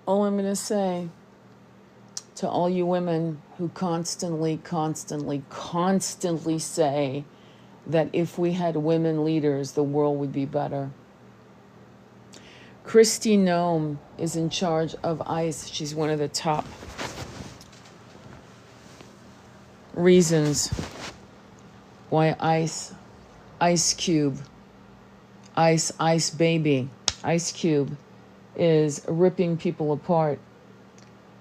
All I'm going to say to all you women who constantly say that if we had women leaders, the world would be better. Kristi Noem is in charge of ICE. She's one of the top reasons why Ice Cube, Ice Baby, Ice Cube is ripping people apart,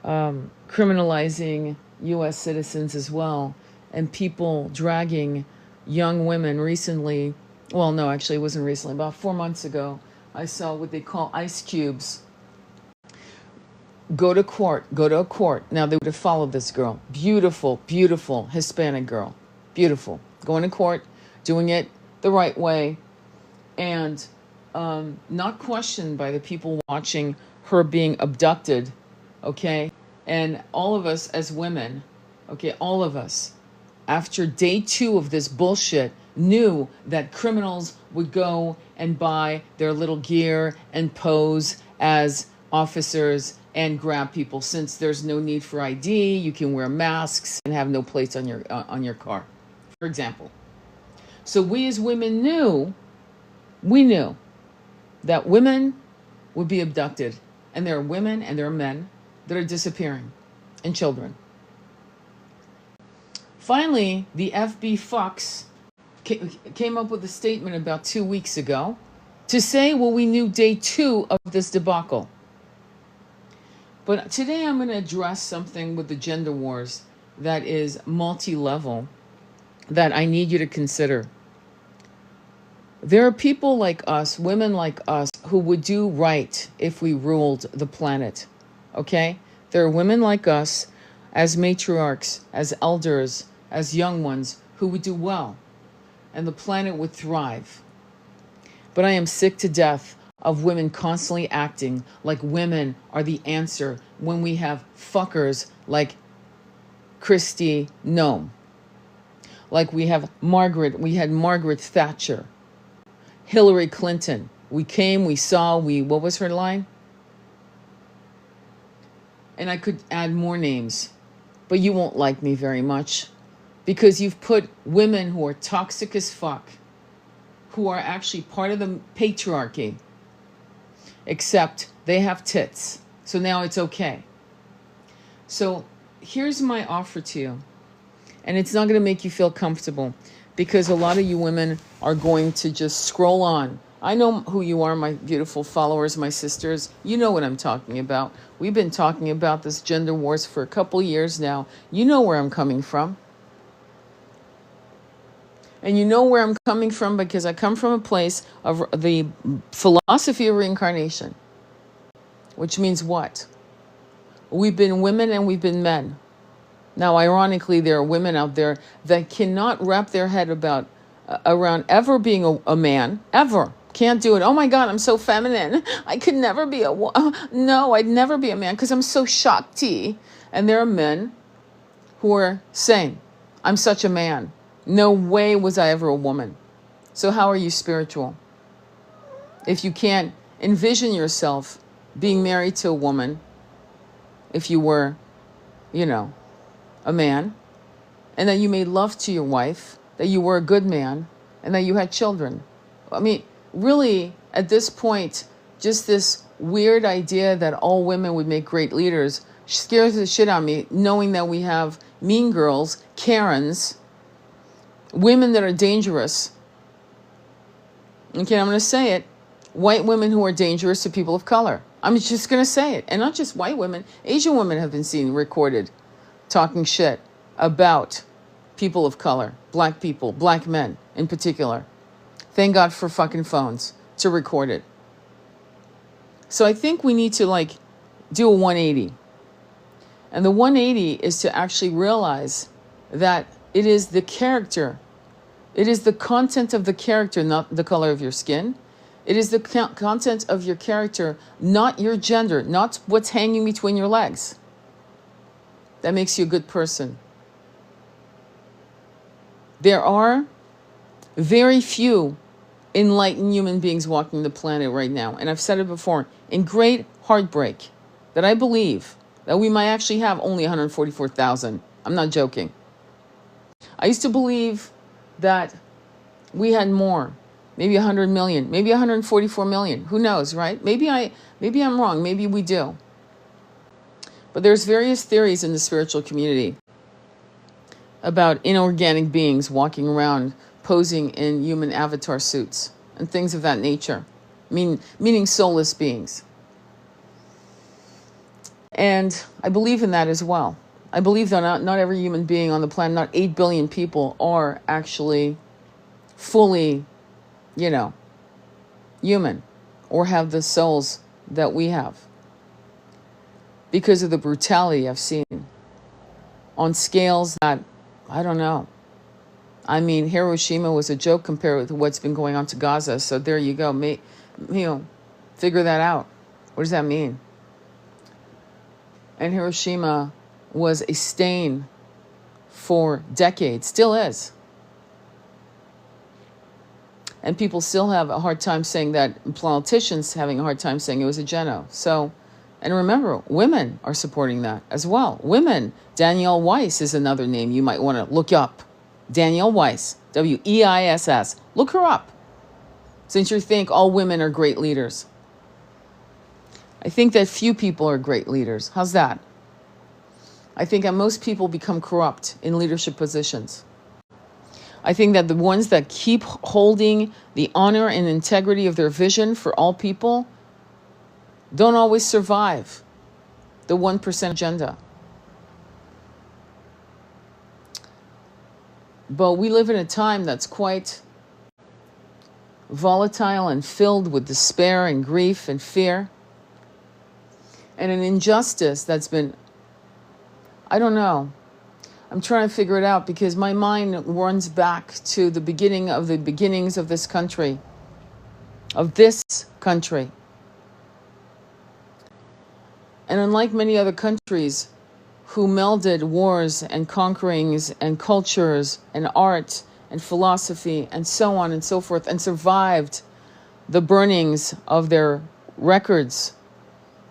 criminalizing U.S. citizens as well, and people dragging young women recently. Well, no, actually, it wasn't recently. About 4 months ago, I saw what they call ice cubes go to a court. Now, they would have followed this girl. Beautiful, beautiful Hispanic girl. Beautiful. Going to court, doing it the right way, and not questioned by the people watching her being abducted, okay? And all of us as women, okay, all of us, after day 2 of this bullshit, knew that criminals would go and buy their little gear and pose as officers and grab people. Since there's no need for ID, you can wear masks and have no plates on your car, for example. So we as women knew that women would be abducted, and there are women and there are men that are disappearing, and children. Finally, the FB fucks came up with a statement about 2 weeks ago to say, well, we knew day 2 of this debacle. But today I'm going to address something with the gender wars that is multi-level that I need you to consider. There are people like us, women like us, who would do right if we ruled the planet, okay? There are women like us as matriarchs, as elders, as young ones who would do well, and the planet would thrive. But I am sick to death of women constantly acting like women are the answer when we have fuckers like Kristi Noem. Like we had Margaret Thatcher, Hillary Clinton. We came, we saw, what was her line? And I could add more names, but you won't like me very much because you've put women who are toxic as fuck, who are actually part of the patriarchy, except they have tits. So now it's okay. So here's my offer to you. And it's not going to make you feel comfortable because a lot of you women are going to just scroll on. I know who you are, my beautiful followers, my sisters. You know what I'm talking about. We've been talking about this gender wars for a couple years now. You know where I'm coming from. And you know where I'm coming from because I come from a place of the philosophy of reincarnation. Which means what? We've been women and we've been men. Now, ironically, there are women out there that cannot wrap their head around ever being a man, ever. Can't do it. Oh my God, I'm so feminine. I could never be no, I'd never be a man because I'm so Shakti. And there are men who are saying, I'm such a man. No way was I ever a woman. So how are you spiritual? If you can't envision yourself being married to a woman, if you were, a man, and that you made love to your wife, that you were a good man, and that you had children. I mean, really, at this point, just this weird idea that all women would make great leaders scares the shit out of me, knowing that we have mean girls, Karens, women that are dangerous. Okay, I'm going to say it. White women who are dangerous to people of color. I'm just going to say it. And not just white women. Asian women have been seen recorded talking shit about people of color, black people, black men in particular. Thank God for fucking phones to record it. So I think we need to do a 180. And the 180 is to actually realize that it is the character. It is the content of the character, not the color of your skin. It is the content of your character, not your gender, not what's hanging between your legs. That makes you a good person. There are very few enlightened human beings walking the planet right now. And I've said it before, in great heartbreak. that I believe that we might actually have only 144,000. I'm not joking. I used to believe that we had more, maybe 100 million, maybe 144 million. Who knows, right? Maybe I'm wrong. Maybe we do. But there's various theories in the spiritual community about inorganic beings walking around posing in human avatar suits and things of that nature, meaning soulless beings. And I believe in that as well. I believe that not every human being on the planet, not 8 billion people, are actually fully, human or have the souls that we have, because of the brutality I've seen on scales that, I don't know. I mean, Hiroshima was a joke compared with what's been going on to Gaza. So there you go. Figure that out. What does that mean? And Hiroshima was a stain for decades, still is. And people still have a hard time saying that, politicians having a hard time saying it was a geno. So, and remember, women are supporting that as well. Women, Danielle Weiss is another name you might want to look up. Danielle Weiss, Weiss. Look her up, since you think all women are great leaders. I think that few people are great leaders. How's that? I think that most people become corrupt in leadership positions. I think that the ones that keep holding the honor and integrity of their vision for all people don't always survive the 1% agenda. But we live in a time that's quite volatile and filled with despair and grief and fear, and an injustice that's been, I don't know. I'm trying to figure it out because my mind runs back to the beginning of the beginnings of this country. And unlike many other countries who melded wars and conquerings and cultures and art and philosophy and so on and so forth, and survived the burnings of their records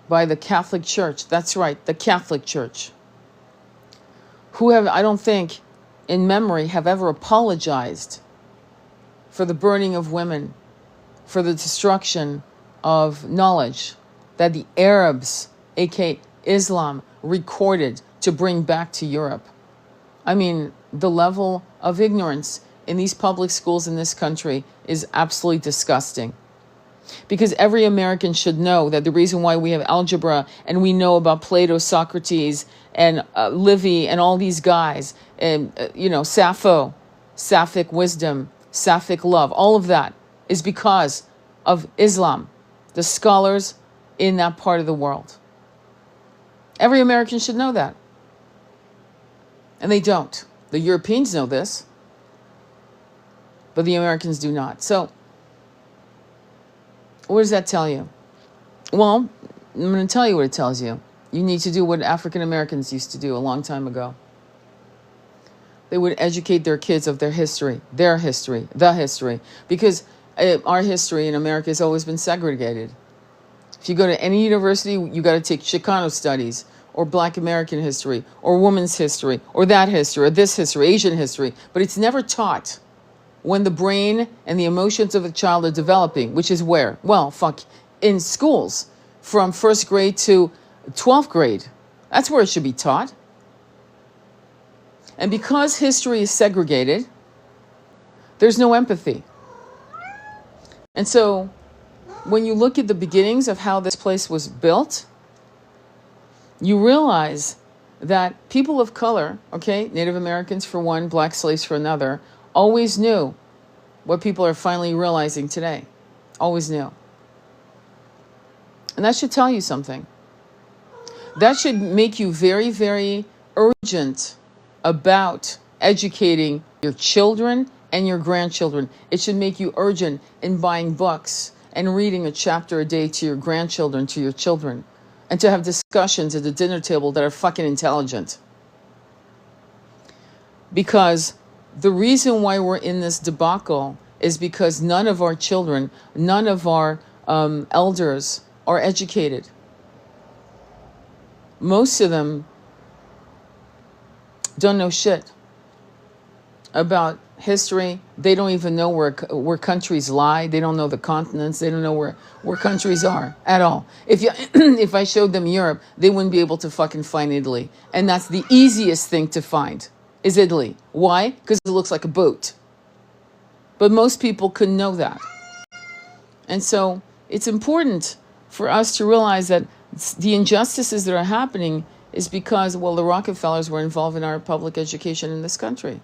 by the Catholic Church. That's right, the Catholic Church. Who have, I don't think, in memory, have ever apologized for the burning of women, for the destruction of knowledge that the Arabs, aka Islam, recorded to bring back to Europe. I mean, the level of ignorance in these public schools in this country is absolutely disgusting. Because every American should know that the reason why we have algebra and we know about Plato, Socrates, and Livy and all these guys, and, Sappho, Sapphic wisdom, Sapphic love, all of that is because of Islam, the scholars in that part of the world. Every American should know that. And they don't. The Europeans know this, but the Americans do not. So, what does that tell you? Well, I'm going to tell you what it tells you. You need to do what African Americans used to do a long time ago. They would educate their kids of their history, the history. Because our history in America has always been segregated. If you go to any university, you got to take Chicano studies, or Black American history, or women's history, or that history, or this history, Asian history. But it's never taught when the brain and the emotions of the child are developing, which is where? Well, in schools, from first grade to 12th grade. That's where it should be taught. And because history is segregated, there's no empathy. And so when you look at the beginnings of how this place was built, you realize that people of color, Native Americans for one, Black slaves for another, always knew what people are finally realizing today. Always knew. And that should tell you something. That should make you very, very urgent about educating your children and your grandchildren. It should make you urgent in buying books and reading a chapter a day to your grandchildren, to your children, and to have discussions at the dinner table that are fucking intelligent. Because the reason why we're in this debacle is because none of our children, none of our elders are educated. most of them don't know shit about history. They don't even know where countries lie. They don't know the continents. They don't know where countries are at all. If I showed them Europe, they wouldn't be able to fucking find Italy. And that's the easiest thing to find, is Italy. Why? Because it looks like a boat. But most people couldn't know that. And so it's important for us to realize that the injustices that are happening is because, well, the Rockefellers were involved in our public education in this country.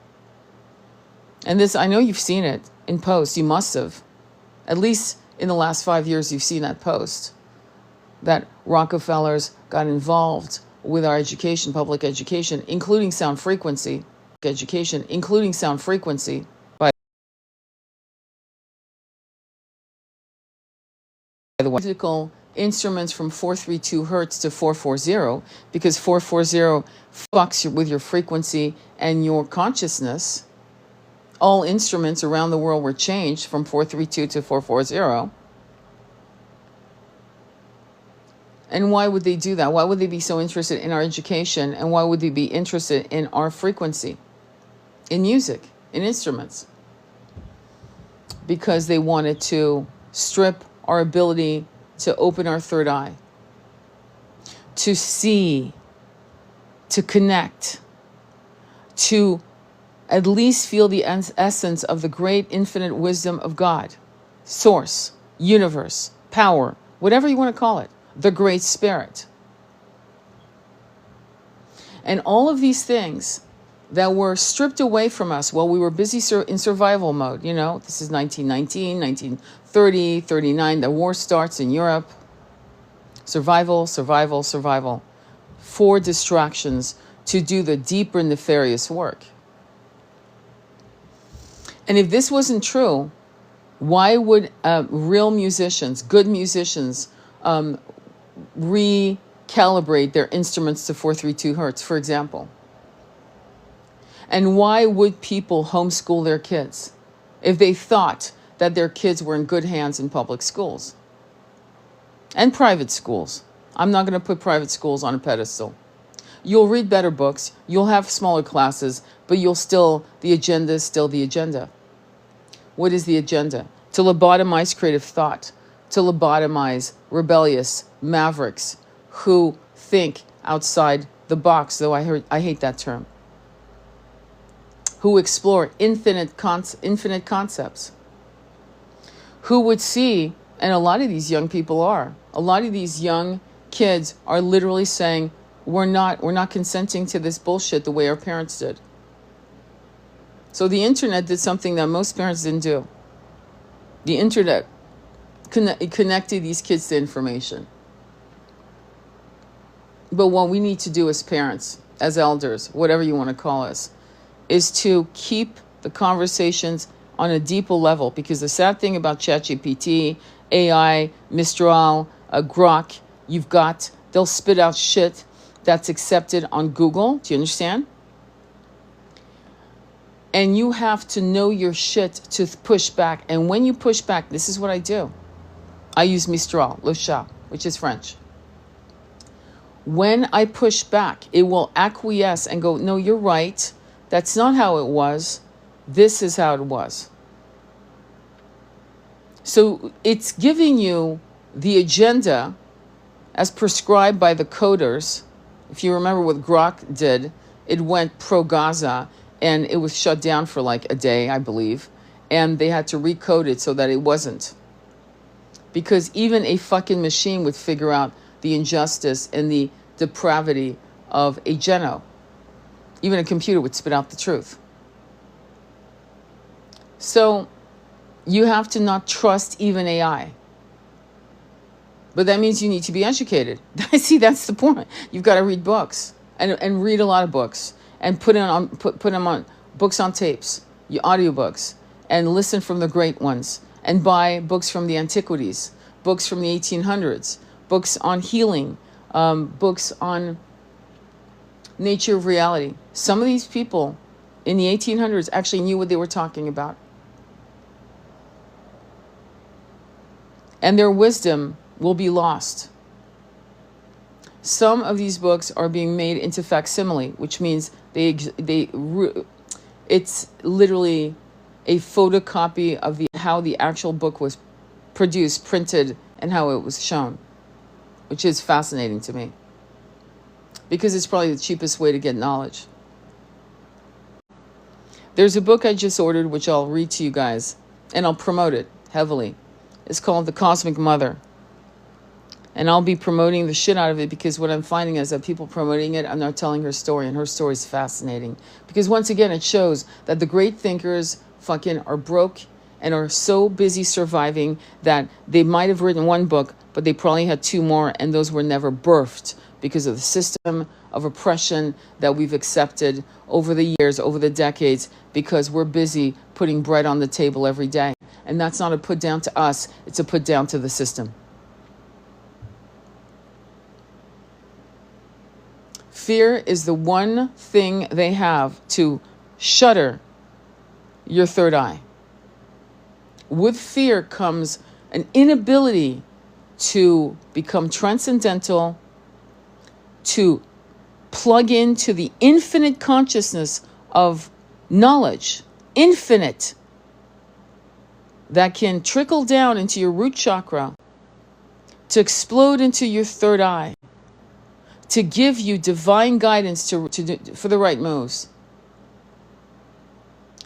And this, I know you've seen it in posts. You must have. At least in the last 5 years, you've seen that post. That Rockefellers got involved with our education, public education, including sound frequency. Education, including sound frequency. By the way, musical instruments from 432 hertz to 440, because 440 fucks with your frequency and your consciousness. All instruments around the world were changed from 432 to 440. And why would they do that? Why would they be so interested in our education? And why would they be interested in our frequency, in music, in instruments? Because they wanted to strip our ability to open our third eye, to see, to connect, to at least feel the essence of the great infinite wisdom of God, source, universe, power, whatever you want to call it, the Great Spirit. And all of these things that were stripped away from us while we were busy in survival mode. You know, this is 1919, 1930, 39, the war starts in Europe. Survival, survival, survival. 4 distractions to do the deeper nefarious work. And if this wasn't true, why would real musicians, good musicians, recalibrate their instruments to 432 hertz, for example? And why would people homeschool their kids if they thought that their kids were in good hands in public schools and private schools? I'm not going to put private schools on a pedestal. You'll read better books, you'll have smaller classes, but the agenda is still the agenda. What is the agenda? To lobotomize creative thought, to lobotomize rebellious mavericks who think outside the box, though I hate that term, who explore infinite concepts, who would see, and a lot of these young people are, a lot of these young kids are literally saying, we're not consenting to this bullshit the way our parents did. So the internet did something that most parents didn't do. The internet connected these kids to information. But what we need to do as parents, as elders, whatever you want to call us, is to keep the conversations on a deeper level. Because the sad thing about ChatGPT, AI, Mistral, Grok, they'll spit out shit that's accepted on Google. Do you understand? And you have to know your shit to push back. And when you push back, this is what I do. I use Mistral, le chat, which is French. When I push back, it will acquiesce and go, no, you're right. That's not how it was. This is how it was. So it's giving you the agenda as prescribed by the coders. If you remember what Grok did, it went pro-Gaza and it was shut down for like a day, I believe. And they had to recode it so that it wasn't. Because even a fucking machine would figure out the injustice and the depravity of a geno. Even a computer would spit out the truth. So you have to not trust even AI. But that means you need to be educated. See, that's the point. You've got to read books and read a lot of books and put them on books on tapes, your audiobooks, and listen from the great ones and buy books from the antiquities, books from the 1800s, books on healing, books on nature of reality. Some of these people in the 1800s actually knew what they were talking about. And their wisdom will be lost. Some of these books are being made into facsimile, which means it's literally a photocopy of how the actual book was produced, printed, and how it was shown, which is fascinating to me because it's probably the cheapest way to get knowledge. There's a book I just ordered, which I'll read to you guys, and I'll promote it heavily. It's called The Cosmic Mother. And I'll be promoting the shit out of it because what I'm finding is that people promoting it, I'm not telling her story, and her story is fascinating. Because once again, it shows that the great thinkers fucking are broke and are so busy surviving that they might have written one book, but they probably had two more, and those were never birthed because of the system of oppression that we've accepted over the years, over the decades, because we're busy putting bread on the table every day. And that's not a put down to us, it's a put down to the system. Fear is the one thing they have to shutter your third eye. With fear comes an inability to become transcendental, to plug into the infinite consciousness of knowledge, infinite, that can trickle down into your root chakra, to explode into your third eye, to give you divine guidance for the right moves.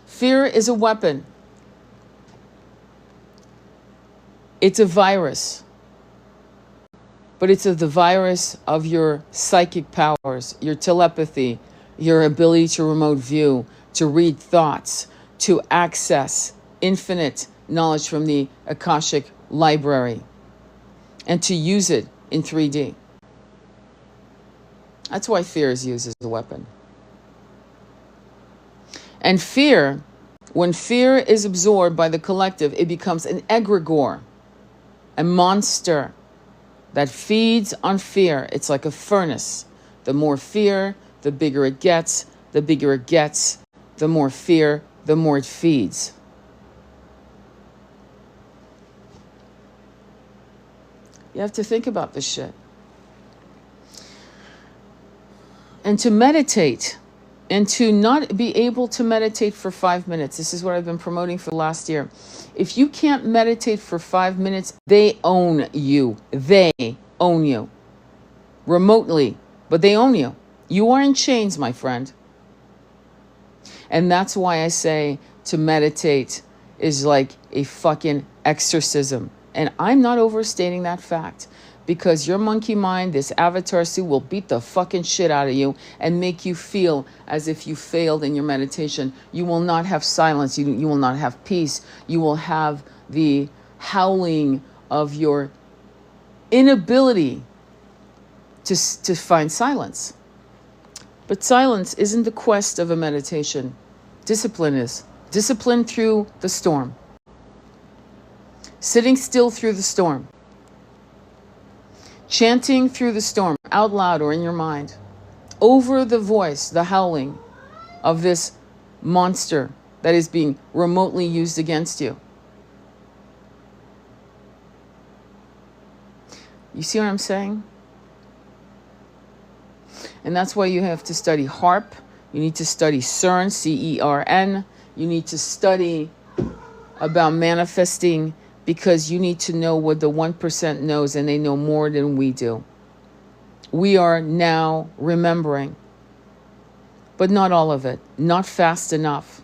Fear is a weapon. It's a virus. But it's the virus of your psychic powers, your telepathy, your ability to remote view, to read thoughts, to access infinite knowledge from the Akashic library, and to use it in 3D. That's why fear is used as a weapon. And fear, when fear is absorbed by the collective, it becomes an egregore, a monster that feeds on fear. It's like a furnace. The more fear, the bigger it gets. The bigger it gets, the more fear, the more it feeds. You have to think about this shit. And to meditate, and to not be able to meditate for 5 minutes. This is what I've been promoting for the last year. If you can't meditate for 5 minutes, they own you. They own you. Remotely, but they own you. You are in chains, my friend. And that's why I say to meditate is like a fucking exorcism. And I'm not overstating that fact. Because your monkey mind, this avatar suit, will beat the fucking shit out of you and make you feel as if you failed in your meditation. You will not have silence. You will not have peace. You will have the howling of your inability to find silence. But silence isn't the quest of a meditation. Discipline is. Discipline through the storm. Sitting still through the storm. Chanting through the storm, out loud or in your mind, over the voice, the howling of this monster that is being remotely used against you. You see what I'm saying? And that's why you have to study HARP. You need to study CERN, C-E-R-N. You need to study about manifesting, because you need to know what the 1% knows, and they know more than we do. We are now remembering, but not all of it, not fast enough.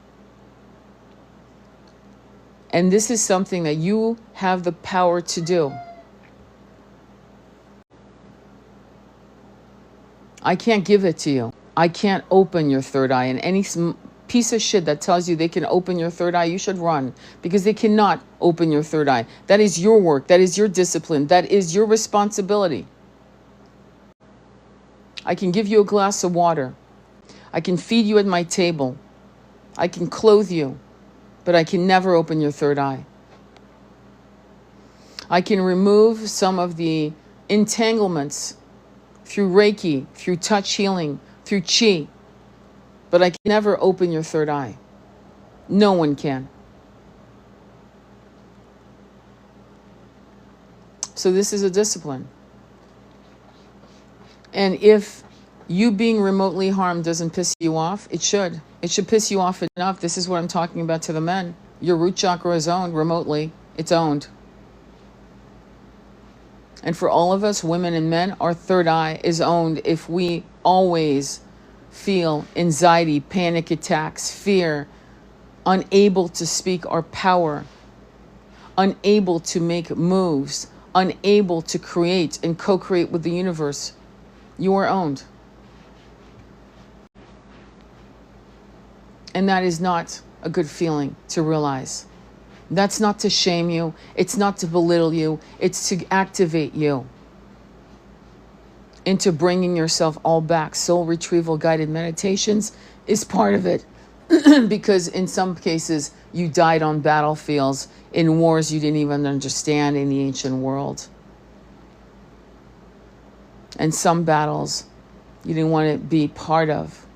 And this is something that you have the power to do. I can't give it to you. I can't open your third eye, and any piece of shit that tells you they can open your third eye, you should run, because they cannot open your third eye. That is your work. That is your discipline. That is your responsibility. I can give you a glass of water. I can feed you at my table. I can clothe you, but I can never open your third eye. I can remove some of the entanglements through Reiki, through touch healing, through Chi, but I can never open your third eye. No one can. So this is a discipline. And if you being remotely harmed doesn't piss you off, it should. It should piss you off enough. This is what I'm talking about to the men. Your root chakra is owned remotely. It's owned. And for all of us, women and men, our third eye is owned if we always feel anxiety, panic attacks, fear, unable to speak our power, unable to make moves, unable to create and co-create with the universe. You are owned. And that is not a good feeling to realize. That's not to shame you. It's not to belittle you. It's to activate you into bringing yourself all back. Soul retrieval guided meditations is part of it. Because in some cases, you died on battlefields in wars you didn't even understand in the ancient world. And some battles you didn't want to be part of.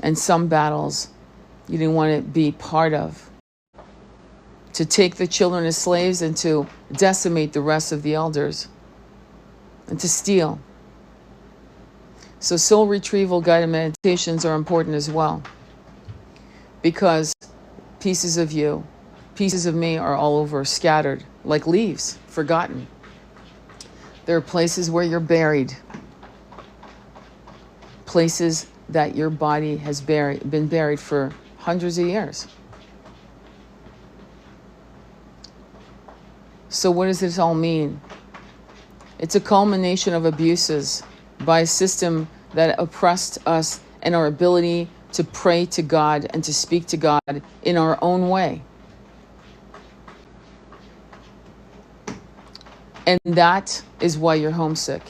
And some battles you didn't want to be part of. To take the children as slaves and to decimate the rest of the elders. And to steal. So soul retrieval guided meditations are important as well. Because pieces of you, pieces of me are all over, scattered like leaves, forgotten. There are places where you're buried. Places that your body has been buried for hundreds of years. So what does this all mean? It's a culmination of abuses by a system that oppressed us and our ability to pray to God and to speak to God in our own way. And that is why you're homesick.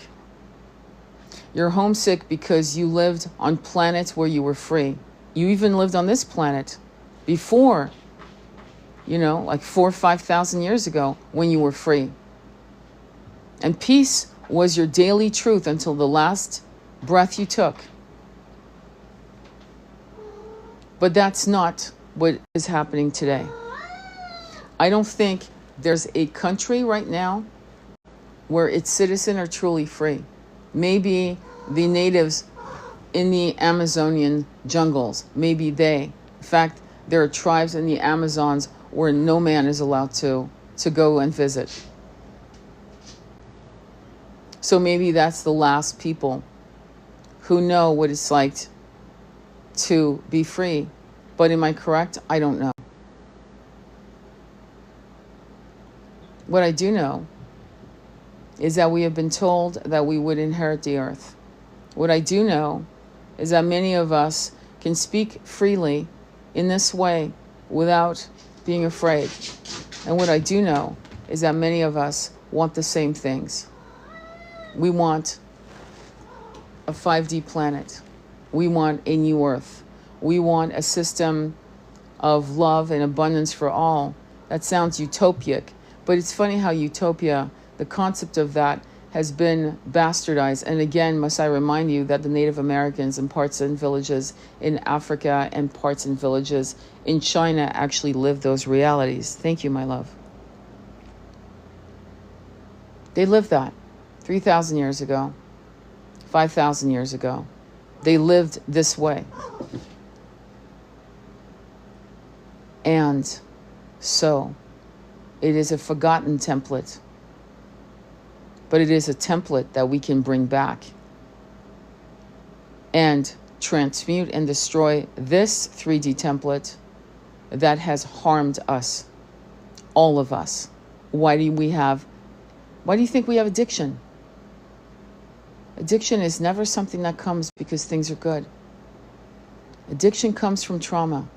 You're homesick because you lived on planets where you were free. You even lived on this planet before, like 4,000 or 5,000 years ago when you were free. And peace was your daily truth until the last breath you took. But that's not what is happening today. I don't think there's a country right now where its citizens are truly free. Maybe the natives in the Amazonian jungles, maybe they. In fact, there are tribes in the Amazons where no man is allowed to go and visit. So maybe that's the last people who know what it's like to be free. But am I correct? I don't know. What I do know is that we have been told that we would inherit the earth. What I do know is that many of us can speak freely in this way without being afraid. And what I do know is that many of us want the same things. We want a 5D planet. We want a new earth. We want a system of love and abundance for all. That sounds utopic, but it's funny how utopia, the concept of that, has been bastardized. And again, must I remind you that the Native Americans in parts and villages in Africa and parts and villages in China actually live those realities. Thank you, my love. They lived that 3,000 years ago, 5,000 years ago. They lived this way. And so it is a forgotten template. But it is a template that we can bring back and transmute and destroy this 3D template that has harmed us, all of us. Why do you think we have addiction? Addiction is never something that comes because things are good. Addiction comes from trauma,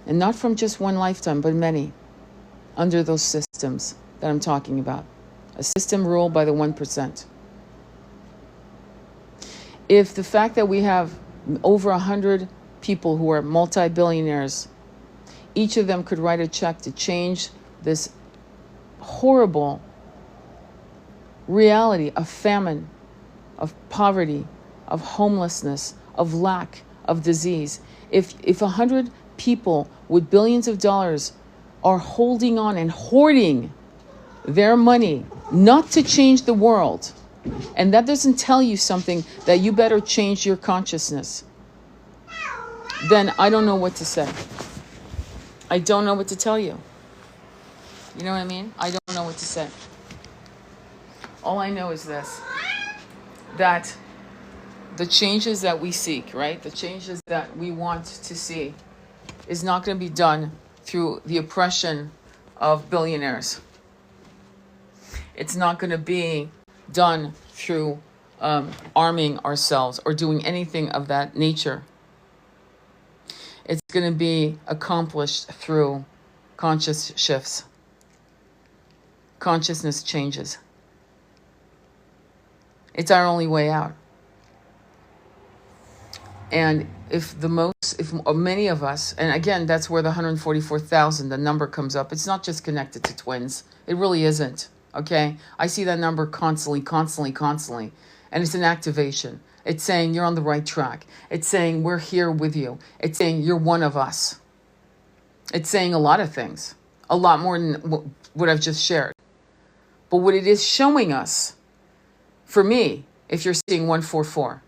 and not from just one lifetime, but many, under those systems that I'm talking about. A system ruled by the 1%. If the fact that we have over 100 people who are multi-billionaires, each of them could write a check to change this horrible reality of famine, of poverty, of homelessness, of lack, of disease. If 100 people with billions of dollars are holding on and hoarding their money, not to change the world, and that doesn't tell you something that you better change your consciousness, then I don't know what to say. I don't know what to tell you. You know what I mean? I don't know what to say. All I know is this, that the changes that we seek, right? The changes that we want to see is not going to be done through the oppression of billionaires. It's not going to be done through arming ourselves or doing anything of that nature. It's going to be accomplished through conscious shifts, consciousness changes. It's our only way out. And if many of us, and again, that's where the 144,000, the number comes up. It's not just connected to twins. It really isn't. Okay? I see that number constantly. And it's an activation. It's saying you're on the right track. It's saying we're here with you. It's saying you're one of us. It's saying a lot of things. A lot more than what I've just shared. But what it is showing us, for me, if you're seeing 144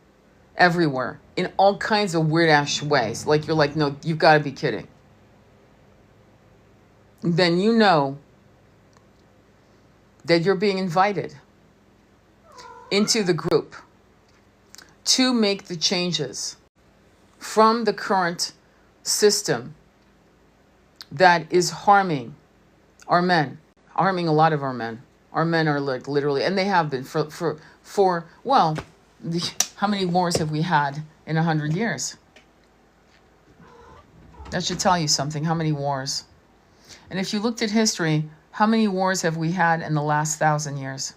everywhere, in all kinds of weird-ass ways, like you're like, no, you've got to be kidding. Then you know that you're being invited into the group to make the changes from the current system that is harming our men, harming a lot of our men. Our men are like literally, and they have been for well, how many wars have we had in 100 years? That should tell you something. How many wars? And if you looked at history, how many wars have we had in the last 1,000 years?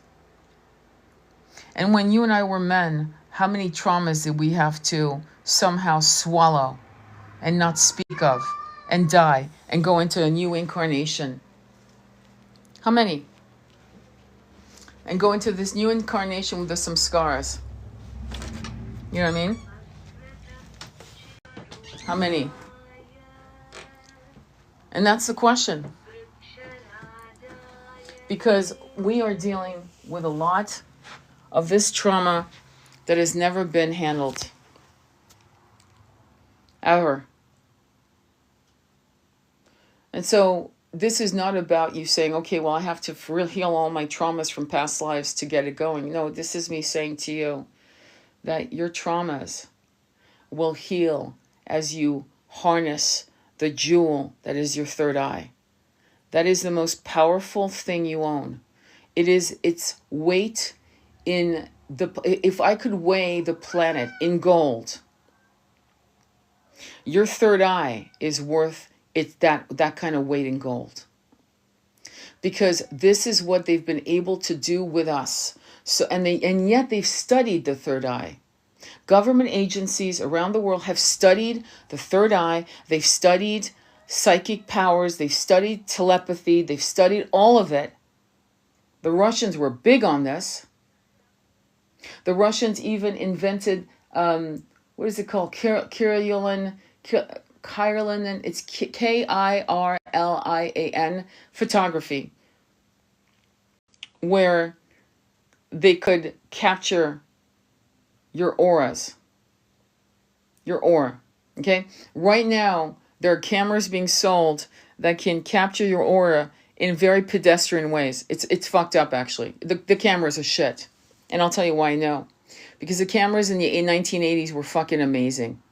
And when you and I were men, how many traumas did we have to somehow swallow and not speak of and die and go into a new incarnation? How many? And go into this new incarnation with some scars. You know what I mean? How many? And that's the question. Because we are dealing with a lot of this trauma that has never been handled. Ever. And so this is not about you saying, okay, well, I have to heal all my traumas from past lives to get it going. No, this is me saying to you that your traumas will heal as you harness the jewel that is your third eye. That is the most powerful thing you own. It is its weight in if I could weigh the planet in gold, your third eye is worth that kind of weight in gold. Because this is what they've been able to do with us. So and yet they've studied the third eye. Government agencies around the world have studied the third eye. They've studied psychic powers. They've studied telepathy. They've studied all of it. The Russians were big on this. The Russians even invented, what is it called? Kirlian, it's Kirlian photography, where they could capture your auras. Your aura. Okay? Right now, there are cameras being sold that can capture your aura in very pedestrian ways. It's fucked up, actually. The cameras are shit. And I'll tell you why I know. Because the cameras in the 1980s were fucking amazing.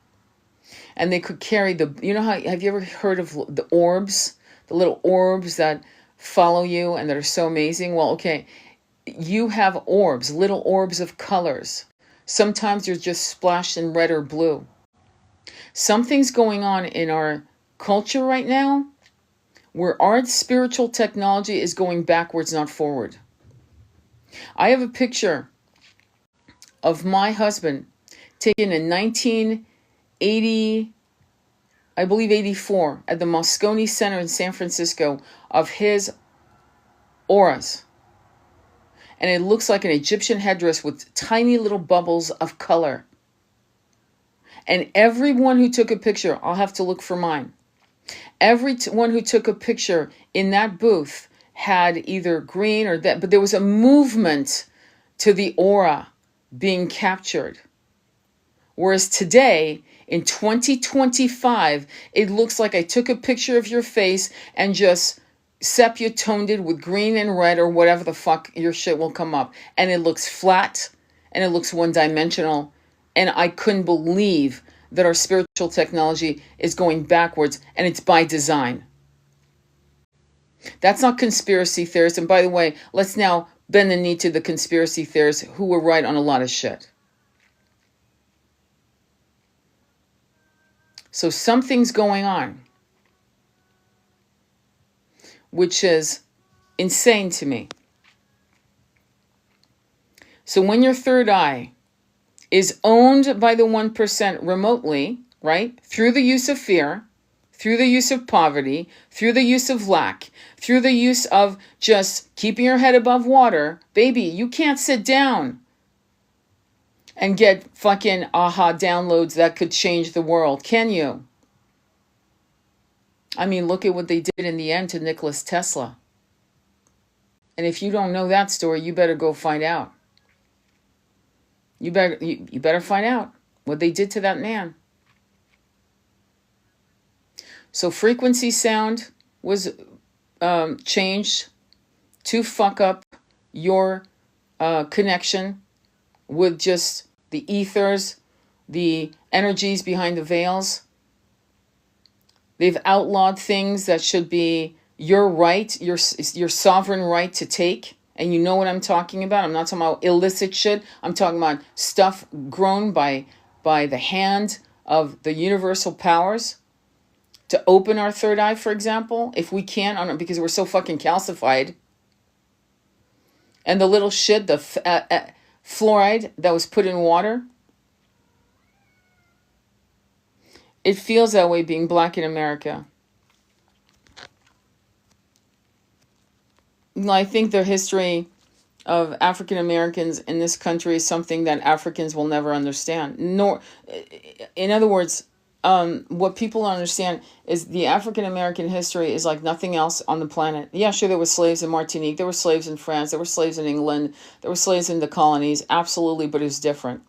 And they could carry you know how, have you ever heard of the orbs? The little orbs that follow you and that are so amazing? Well, okay, you have orbs, little orbs of colors. Sometimes you're just splashed in red or blue. Something's going on in our culture right now where our spiritual technology is going backwards, not forward. I have a picture of my husband taken in 1980, I believe 84, at the Moscone Center in San Francisco, of his auras. And it looks like an Egyptian headdress with tiny little bubbles of color. And everyone who took a picture, I'll have to look for mine. Everyone who took a picture in that booth had either green or that, but there was a movement to the aura being captured. Whereas today, in 2025, it looks like I took a picture of your face and just sepia toned it with green and red or whatever the fuck your shit will come up. And it looks flat and it looks one-dimensional. And I couldn't believe that our spiritual technology is going backwards, and it's by design. That's not conspiracy theorists. And by the way, let's now bend the knee to the conspiracy theorists who were right on a lot of shit. So something's going on, which is insane to me. So when your third eye is owned by the 1% remotely, right, through the use of fear, through the use of poverty, through the use of lack, through the use of just keeping your head above water, baby, you can't sit down and get fucking aha downloads that could change the world, can you? I mean, look at what they did in the end to Nikola Tesla. And if you don't know that story, you better go find out. You better find out what they did to that man. So frequency sound was changed to fuck up your connection with just the ethers, the energies behind the veils. They've outlawed things that should be your right, your sovereign right to take. And you know what I'm talking about. I'm not talking about illicit shit. I'm talking about stuff grown by the hand of the universal powers. To open our third eye, for example, if we can't, because we're so fucking calcified. And the little shit, the fluoride that was put in water. It feels that way being black in America. I think the history of African Americans in this country is something that Africans will never understand. Nor, in other words, what people don't understand is the African American history is like nothing else on the planet. Yeah, sure, there were slaves in Martinique, there were slaves in France, there were slaves in England, there were slaves in the colonies, absolutely, but it was different.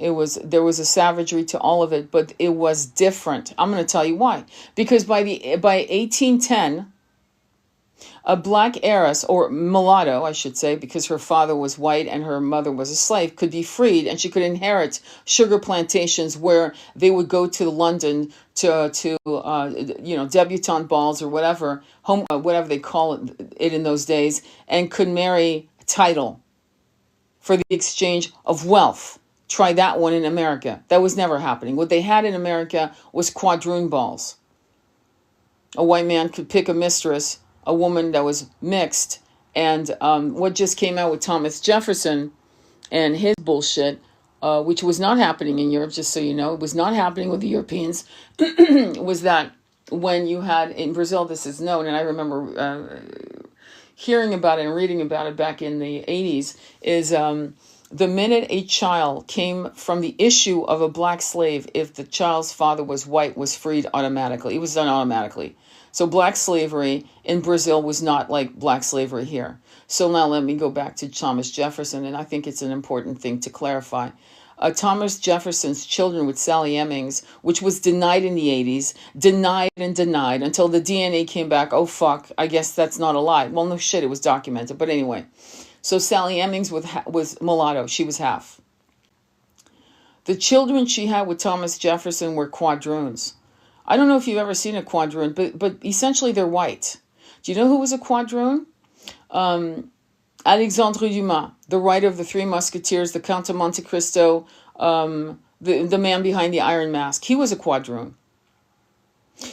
There was a savagery to all of it, but it was different. I'm going to tell you why. Because by 1810, a black heiress, or mulatto, I should say, because her father was white and her mother was a slave, could be freed, and she could inherit sugar plantations where they would go to London to debutante balls or whatever, whatever they call it in those days, and could marry a title for the exchange of wealth. Try that one in America. That was never happening. What they had in America was quadroon balls. A white man could pick a mistress, a woman that was mixed, and what just came out with Thomas Jefferson and his bullshit, which was not happening in Europe, just so you know, it was not happening with the Europeans, was that when you had, in Brazil, this is known, and I remember hearing about it and reading about it back in the 80s, is the minute a child came from the issue of a black slave, if the child's father was white, was freed automatically. It was done automatically. So black slavery in Brazil was not like black slavery here. So now let me go back to Thomas Jefferson, and I think it's an important thing to clarify. Thomas Jefferson's children with Sally Hemings, which was denied in the 80s, denied and denied until the DNA came back. Oh, fuck, I guess that's not a lie. Well, no shit, it was documented. But anyway, so Sally Hemings was mulatto. She was half. The children she had with Thomas Jefferson were quadroons. I don't know if you've ever seen a quadroon, but essentially they're white. Do you know who was a quadroon? Alexandre Dumas, the writer of The Three Musketeers, The Count of Monte Cristo, the man behind the Iron Mask. He was a quadroon.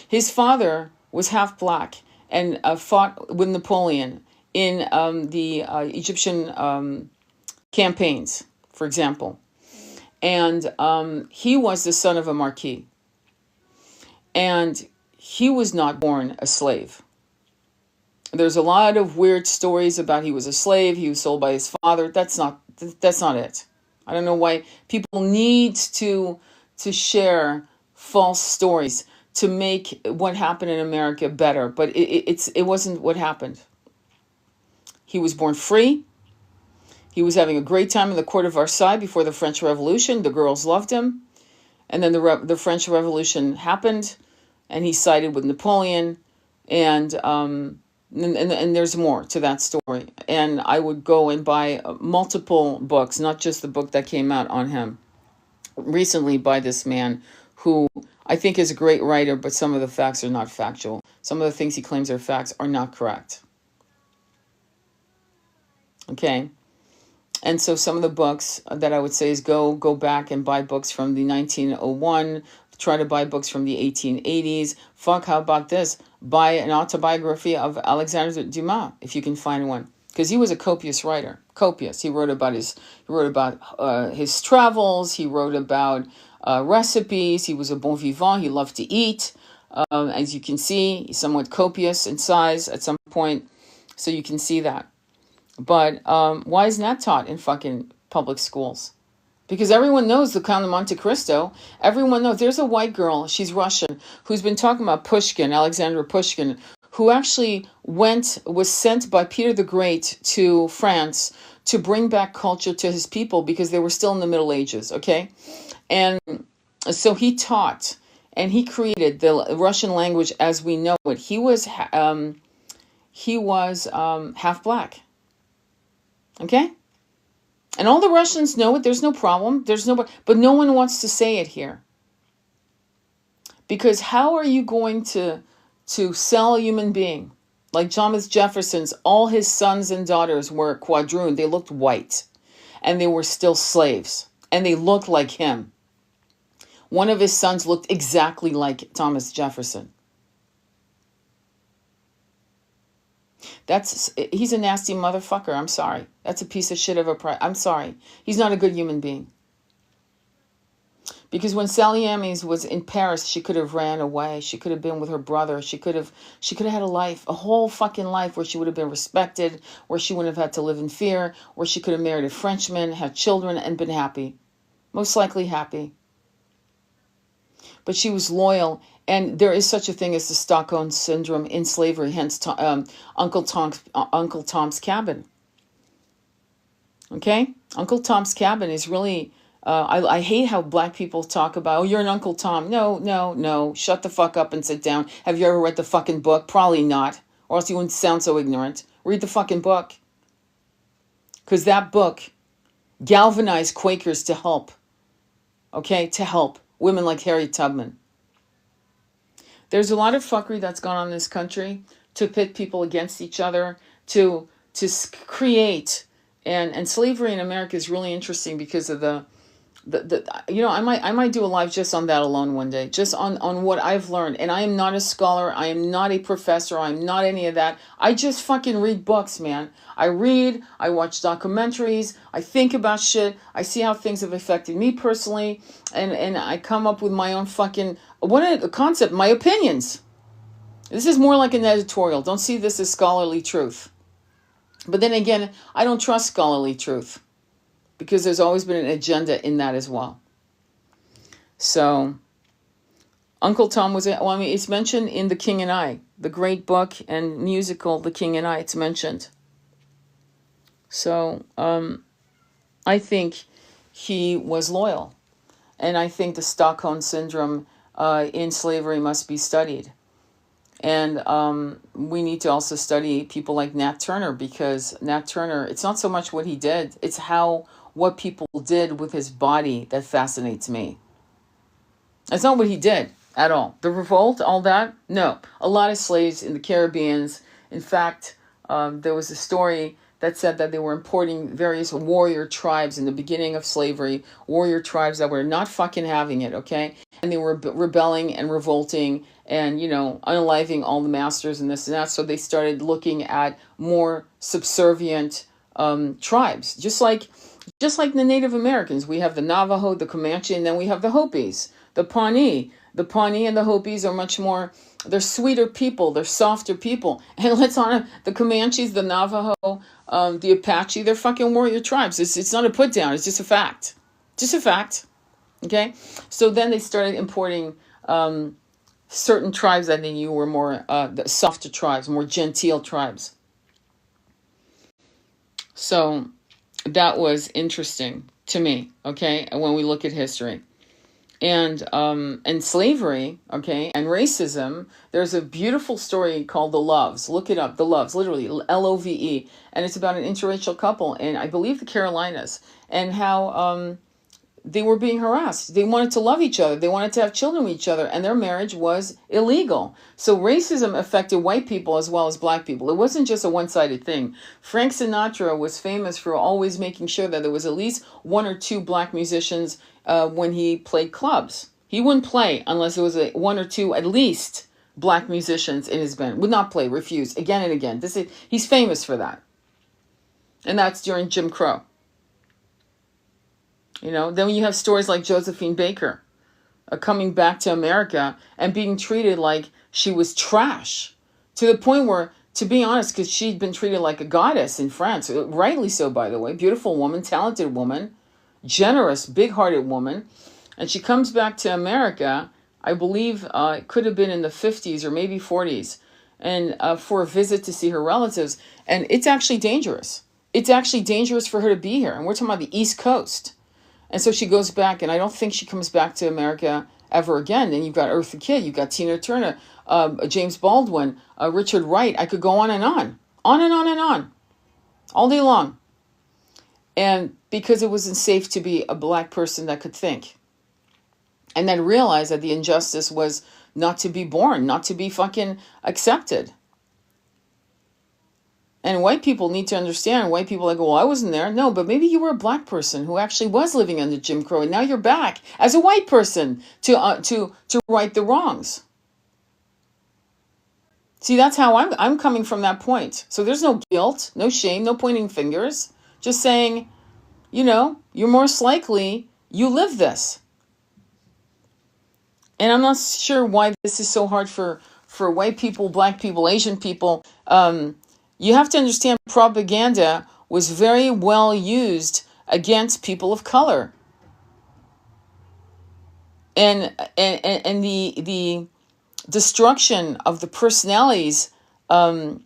His father was half black and fought with Napoleon in the Egyptian campaigns, for example. And he was the son of a marquis. And he was not born a slave. There's a lot of weird stories about he was a slave, he was sold by his father. That's not it. I don't know why people need to share false stories to make what happened in America better, but it wasn't what happened. He was born free. He was having a great time in the court of Versailles before the French Revolution. The girls loved him. And then the French Revolution happened, and he sided with Napoleon. And there's more to that story. And I would go and buy multiple books, not just the book that came out on him recently by this man who I think is a great writer, but some of the facts are not factual. Some of the things he claims are facts are not correct. Okay? And so some of the books that I would say is go back and buy books from the 1901, try to buy books from the 1880s. Fuck, how about this? Buy an autobiography of Alexandre Dumas, if you can find one. Because he was a copious writer. Copious. He wrote about his travels. He wrote about recipes. He was a bon vivant. He loved to eat. As you can see, he's somewhat copious in size at some point. So you can see that. But why isn't that taught in fucking public schools? Because everyone knows the Count of Monte Cristo. Everyone knows. There's a white girl, she's Russian, who's been talking about Pushkin, Alexander Pushkin, who actually was sent by Peter the Great to France to bring back culture to his people because they were still in the Middle Ages, okay? And so he taught, and he created the Russian language as we know it. He was half black. Okay? And all the Russians know it. There's no problem. But no one wants to say it here. Because how are you going to sell a human being? Like Thomas Jefferson's, all his sons and daughters were quadroon. They looked white. And they were still slaves. And they looked like him. One of his sons looked exactly like Thomas Jefferson. He's a nasty motherfucker. I'm sorry. That's a piece of shit of a I'm sorry. He's not a good human being. Because when Sally Amies was in Paris, she could have ran away. She could have been with her brother. She could have had a life, a whole fucking life where she would have been respected, where she wouldn't have had to live in fear, where she could have married a Frenchman, had children, and been happy. Most likely happy. But she was loyal. And there is such a thing as the Stockholm Syndrome in slavery, hence Uncle Tom's Cabin. Okay? Uncle Tom's Cabin is really... I hate how black people talk about, oh, you're an Uncle Tom. No. Shut the fuck up and sit down. Have you ever read the fucking book? Probably not. Or else you wouldn't sound so ignorant. Read the fucking book. Because that book galvanized Quakers to help. Okay? To help. Women like Harriet Tubman. There's a lot of fuckery that's gone on in this country to pit people against each other, to create, and slavery in America is really interesting because of the I might do a live just on that alone one day, just on what I've learned. And I am not a scholar, I am not a professor, I'm not any of that. I just fucking read books, man. I read, I watch documentaries, I think about shit, I see how things have affected me personally, and I come up with my own fucking concept, my opinions. This is more like an editorial. Don't see this as scholarly truth. But then again, I don't trust scholarly truth, because there's always been an agenda in that as well. So, Uncle Tom was, it's mentioned in The King and I, the great book and musical, The King and I, it's mentioned. So, I think he was loyal. And I think the Stockholm Syndrome in slavery must be studied. And we need to also study people like Nat Turner, because Nat Turner, it's not so much what he did, it's what people did with his body that fascinates me. It's not what he did at all. The revolt, all that, no. A lot of slaves in the Caribbean. In fact, there was a story that said that they were importing various warrior tribes in the beginning of slavery, warrior tribes that were not fucking having it, okay? And they were rebelling and revolting and, unaliving all the masters and this and that. So they started looking at more subservient tribes, just like the Native Americans. We have the Navajo, the Comanche, and then we have the Hopis, the Pawnee. The Pawnee and the Hopis are much more, they're sweeter people, they're softer people. And let's honor the Comanches, the Navajo, the Apache, they're fucking warrior tribes. It's not a put down, it's just a fact. Just a fact. Okay? So then they started importing certain tribes that they knew were more the softer tribes, more genteel tribes. So that was interesting to me, okay, when we look at history. And slavery, okay, and racism. There's a beautiful story called The Loves. Look it up, The Loves, literally Love, and it's about an interracial couple in, I believe, the Carolinas, and how they were being harassed. They wanted to love each other. They wanted to have children with each other, and their marriage was illegal. So racism affected white people as well as black people. It wasn't just a one-sided thing. Frank Sinatra was famous for always making sure that there was at least one or two black musicians when he played clubs. He wouldn't play unless there was one or two at least black musicians in his band. Would not play, refused, again and again. He's famous for that. And that's during Jim Crow. Then you have stories like Josephine Baker coming back to America and being treated like she was trash, to the point where, to be honest, because she'd been treated like a goddess in France, rightly so, by the way, beautiful woman, talented woman, generous, big-hearted woman, and she comes back to America, I believe it could have been in the 50s or maybe 40s, and for a visit to see her relatives, and it's actually dangerous. It's actually dangerous for her to be here, and we're talking about the East Coast. And so she goes back, and I don't think she comes back to America ever again. And you've got Eartha Kitt, you've got Tina Turner, James Baldwin, Richard Wright. I could go on and on and on and on, all day long. And because it wasn't safe to be a black person that could think. And then realize that the injustice was not to be born, not to be fucking accepted. And white people need to understand. White people are like, well, I wasn't there. No, but maybe you were a black person who actually was living under Jim Crow, and now you're back as a white person to right the wrongs. See, that's how I'm coming from that point. So there's no guilt, no shame, no pointing fingers. Just saying, you're most likely you live this. And I'm not sure why this is so hard for white people, black people, Asian people. You have to understand, propaganda was very well used against people of color. And the destruction of the personalities of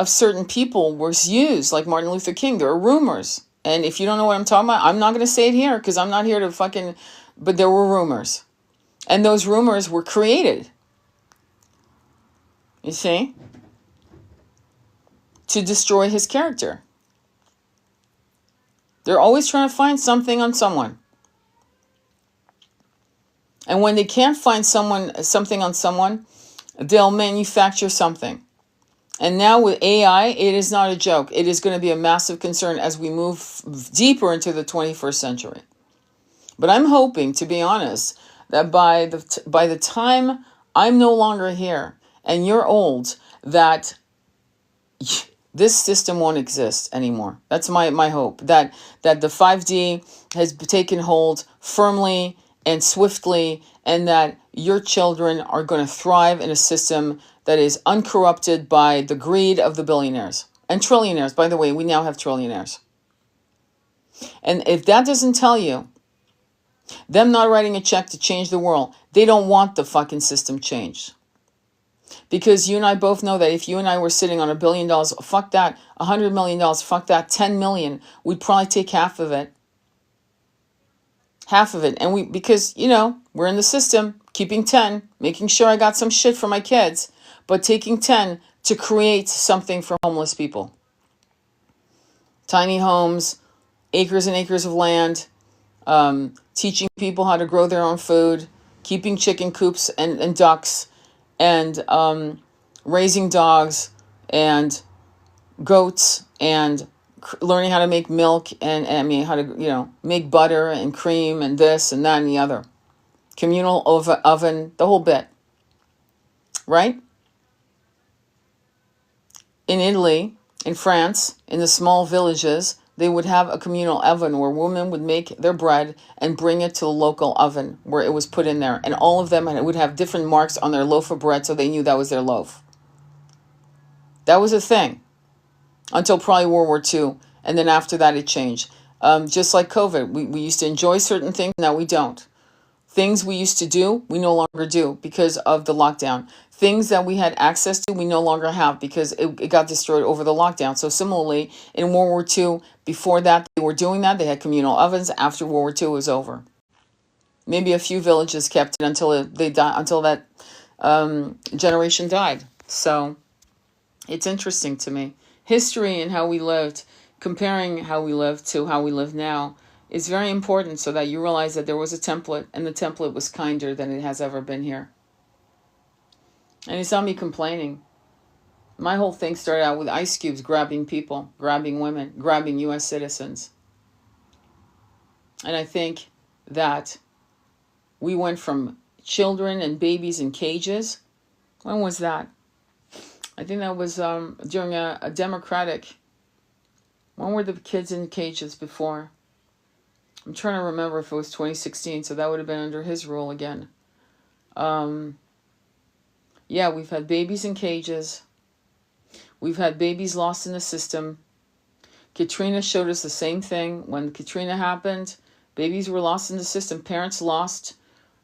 certain people was used, like Martin Luther King. There are rumors. And if you don't know what I'm talking about, I'm not going to say it here because I'm not here to fucking... But there were rumors. And those rumors were created. You see? To destroy his character. They're always trying to find something on someone. And when they can't find something on someone, they'll manufacture something. And now with AI, it is not a joke. It is going to be a massive concern as we move deeper into the 21st century. But I'm hoping, to be honest, that by the time I'm no longer here and you're old, that this system won't exist anymore. That's my hope, that the 5D has taken hold firmly and swiftly, and that your children are going to thrive in a system that is uncorrupted by the greed of the billionaires and trillionaires. By the way, we now have trillionaires. And if that doesn't tell you, them not writing a check to change the world, they don't want the fucking system changed. Because you and I both know that if you and I were sitting on $1 billion, fuck that, $100 million, fuck that, 10 million, we'd probably take half of it. Half of it. And because, we're in the system, keeping 10, making sure I got some shit for my kids, but taking 10 to create something for homeless people. Tiny homes, acres and acres of land, teaching people how to grow their own food, keeping chicken coops and ducks, and raising dogs and goats, and learning how to make milk and how to make butter and cream and this and that and the other. Communal oven, the whole bit. Right? In Italy, in France, in the small villages, they would have a communal oven where women would make their bread and bring it to the local oven where it was put in there. And all of them would have different marks on their loaf of bread so they knew that was their loaf. That was a thing until probably World War II. And then after that, it changed. Just like COVID, we used to enjoy certain things. Now we don't. Things we used to do, we no longer do because of the lockdown. Things that we had access to, we no longer have because it got destroyed over the lockdown. So similarly, in World War II, before that, they were doing that. They had communal ovens. After World War II was over. Maybe a few villages kept it until they died, until that generation died. So it's interesting to me. History and how we lived, comparing how we lived to how we live now, is very important so that you realize that there was a template, and the template was kinder than it has ever been here. And it's not me complaining. My whole thing started out with ice cubes grabbing people, grabbing women, grabbing U.S. citizens. And I think that we went from children and babies in cages. When was that? I think that was during a democratic. When were the kids in cages before? I'm trying to remember if it was 2016, so that would have been under his rule again. Yeah, we've had babies in cages. We've had babies lost in the system. Katrina showed us the same thing. When Katrina happened, babies were lost in the system. Parents lost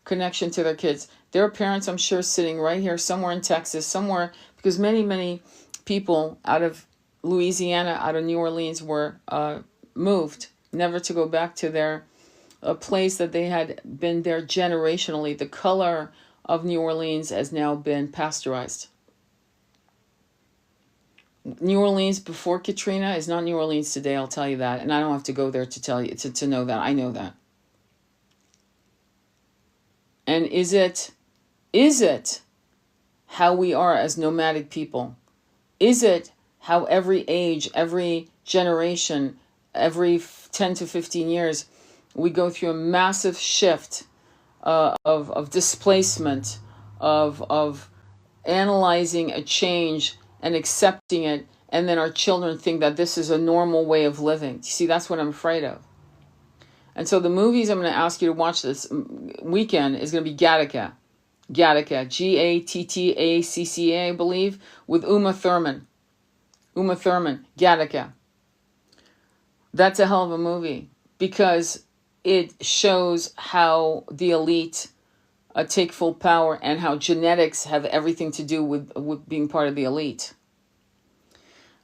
connection to their kids. There are parents, I'm sure, sitting right here somewhere in Texas, somewhere, because many people out of Louisiana, out of New Orleans were moved, never to go back to their place that they had been there generationally. The color of New Orleans has now been pasteurized. New Orleans before Katrina is not New Orleans today, I'll tell you that. And I don't have to go there to tell you, to know that. I know that. And is it how we are as nomadic people? Is it how every age, every generation, every 10 to 15 years, we go through a massive shift of displacement, of analyzing a change and accepting it, and then our children think that this is a normal way of living. You see, that's what I'm afraid of. And so the movies I'm going to ask you to watch this weekend is going to be Gattaca, Gattaca, I believe, with Uma Thurman, Gattaca. That's a hell of a movie because it shows how the elite take full power and how genetics have everything to do with being part of the elite.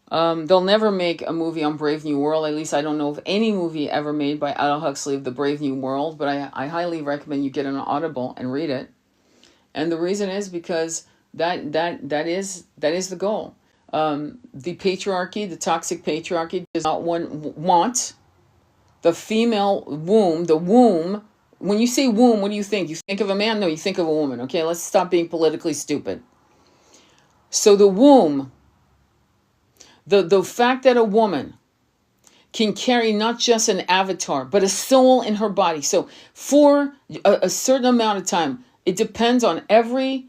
They'll never make a movie on Brave New World. At least I don't know of any movie ever made by Aldous Huxley of the Brave New World, but I highly recommend you get an Audible and read it. And the reason is because that is the goal. The patriarchy, the toxic patriarchy, does not want the female womb, the womb. When you say womb, what do you think? You think of a man? No, you think of a woman. Okay, let's stop being politically stupid. So the womb, the fact that a woman can carry not just an avatar, but a soul in her body. So for a certain amount of time, it depends on every,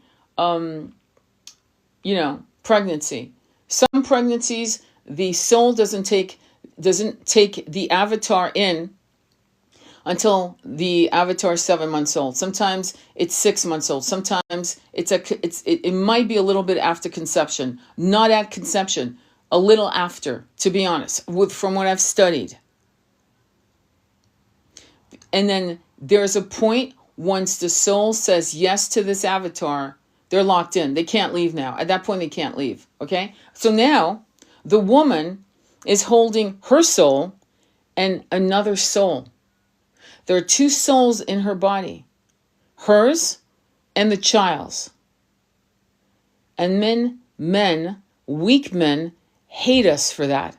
pregnancy. Some pregnancies, the soul doesn't take the avatar in until the avatar is 7 months old. Sometimes it's 6 months old. Sometimes it might be a little bit after conception, not at conception, a little after, to be honest, from what I've studied. And then there's a point once the soul says yes to this avatar, they're locked in. They can't leave now. At that point, they can't leave. Okay? So now the woman is holding her soul and another soul. There are two souls in her body, hers and the child's. And men, weak men, hate us for that.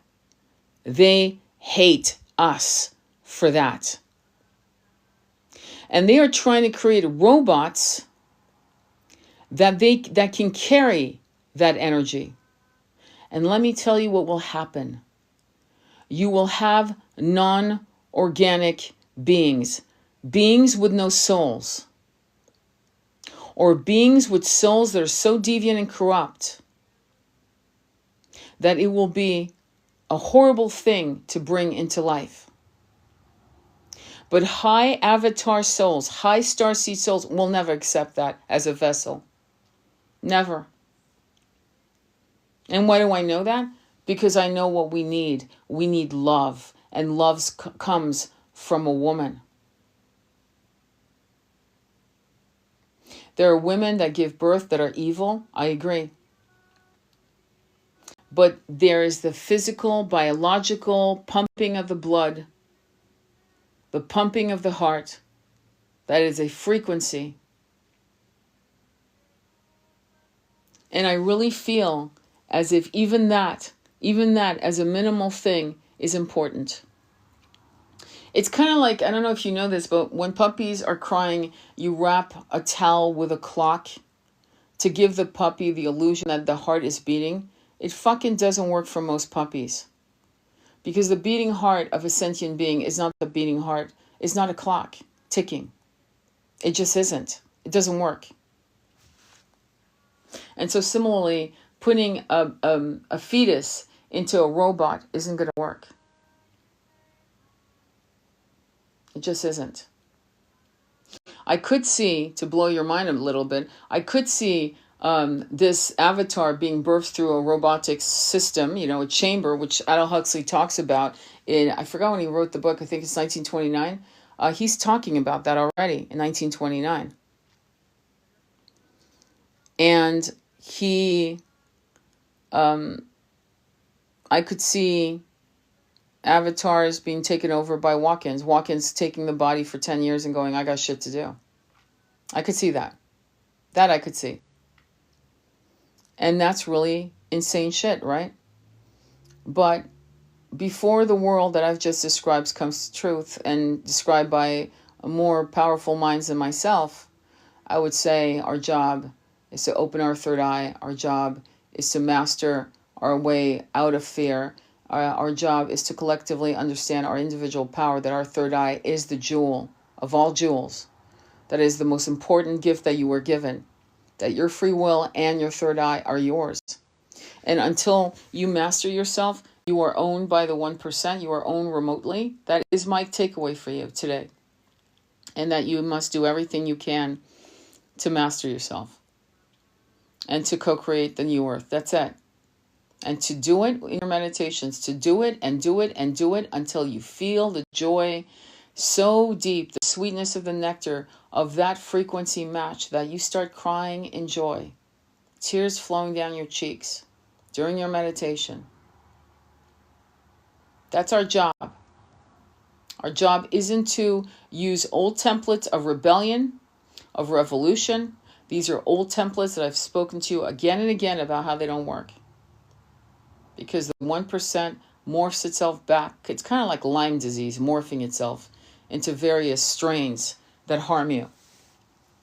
They hate us for that. And they are trying to create robots that can carry that energy. And let me tell you what will happen. You will have non-organic beings with no souls, or beings with souls that are so deviant and corrupt that it will be a horrible thing to bring into life. But high avatar souls, high starseed souls will never accept that as a vessel. Never. And why do I know that? Because I know what we need. We need love. And love comes from a woman. There are women that give birth that are evil. I agree. But there is the physical, biological pumping of the blood, the pumping of the heart. That is a frequency. And I really feel as if even that as a minimal thing is important. It's kind of like, I don't know if you know this, but when puppies are crying, you wrap a towel with a clock to give the puppy the illusion that the heart is beating. It fucking doesn't work for most puppies. Because the beating heart of a sentient being is not the beating heart. It's not a clock ticking. It just isn't. It doesn't work. And so similarly, putting a fetus into a robot isn't going to work. It just isn't. I could see, to blow your mind a little bit, I could see this avatar being birthed through a robotic system, a chamber, which Aldous Huxley talks about in, I forgot when he wrote the book, I think it's 1929. He's talking about that already in 1929. And he, I could see avatars being taken over by walk-ins. Walk-ins taking the body for 10 years and going, I got shit to do. I could see that. That I could see. And that's really insane shit, right? But before the world that I've just described comes to truth and described by more powerful minds than myself, I would say our job is to open our third eye. Our job is to master our way out of fear. Our job is to collectively understand our individual power, that our third eye is the jewel of all jewels. That is the most important gift that you were given. That your free will and your third eye are yours. And until you master yourself, you are owned by the 1%. You are owned remotely. That is my takeaway for you today. And that you must do everything you can to master yourself. And to co-create the new earth. That's it. And to do it in your meditations. To do it and do it and do it until you feel the joy so deep, the sweetness of the nectar of that frequency match, that you start crying in joy. Tears flowing down your cheeks during your meditation. That's our job. Our job isn't to use old templates of rebellion, of revolution. These are old templates that I've spoken to you again and again about how they don't work. Because the 1% morphs itself back. It's kind of like Lyme disease morphing itself into various strains that harm you.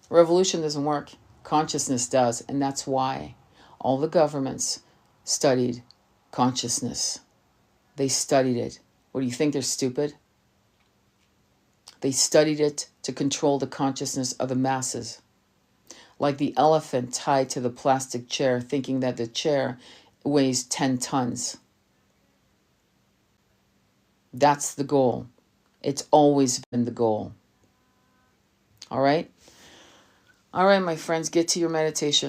Revolution doesn't work. Consciousness does. And that's why all the governments studied consciousness. They studied it. What do you think, they're stupid? They studied it to control the consciousness of the masses. Like the elephant tied to the plastic chair, thinking that the chair weighs 10 tons. That's the goal. It's always been the goal. All right? All right, my friends, get to your meditation.